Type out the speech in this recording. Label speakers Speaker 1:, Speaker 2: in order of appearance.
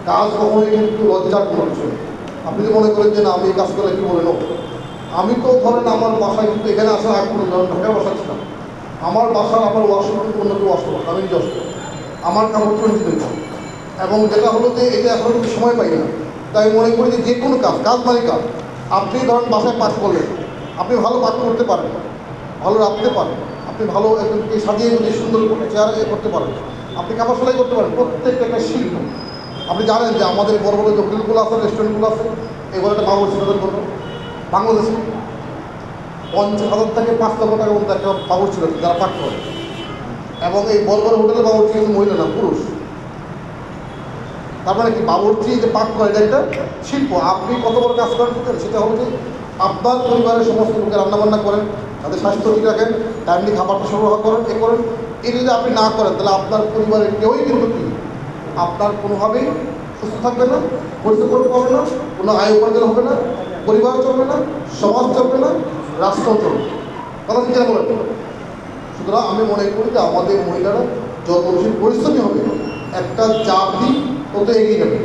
Speaker 1: কাজ কখনোই কিন্তু লজ্জার কোনো বিষয়। আপনি যদি মনে করেন যে না আমি এই কাজ করলে কি বলেন, আমি তো ধরেন আমার বাসায় কিন্তু এখানে আসার আগ পর্যন্ত ঢাকায় বাসা ছিলাম, আমার বাসার আমার ওয়াশরুম কিন্তু অন্য কেউ ওয়াশ করবো, আমি নিজে আসবো, আমার কাপড় চোপড় দিতে হতো। এবং যেটা হলো যে এটা এখন কিন্তু সময় পাই না, তাই মনে করি যে কোনো কাজ মানে কাজ। আপনি ধরেন বাসায় পাঠ করলেন, আপনি ভালো পাঠ করতে পারেন, ভালো রাখতে পারেন, আপনি ভালো একজনকে সাজিয়ে যদি সুন্দর চেয়ারে করতে পারেন, আপনি কাপড় সেলাই করতে পারেন, প্রত্যেকটা একটা শিল্প। আপনি জানেন যে আমাদের বড় বড় যে হোটেলগুলো আছে, রেস্টুরেন্টগুলো আছে, এগুলো একটা বাবুর্চি তাদের করবে বাংলাদেশে 50,000 থেকে 5 লক্ষ টাকার মধ্যে একটা বাবুর্চি আছে যারা পাঠ করে। এবং এই বড় বড় হোটেলে বাবুর্চি কিন্তু মহিলা না, পুরুষ। তার মানে কি, বাবুর্চি যে পাক করে এটা একটা শিল্প। আপনি কত বড় কাজ করেন সেটা হলো যে আপনার পরিবারের সমস্ত লোকে রান্নাবান্না করেন, তাদের স্বাস্থ্য ঠিক রাখেন, টাইমলি খাবারটা সরবরাহ করেন, করেন। এটা যদি আপনি না করেন তাহলে আপনার পরিবারের কেউই কিন্তু কি আপনার কোনোভাবেই সুস্থ থাকবে না, পরিশ্রম করবে না, কোনো আয় উপার্জন হবে না, পরিবার চলবে না, সমাজ চলবে না, রাষ্ট্র চলবে। কথা ঠিক বলেন। সুতরাং আমি মনে করি যে আমাদের মহিলারা যত বেশি পরিশ্রমী হবে একটা জাতি তত এগিয়ে যাবে।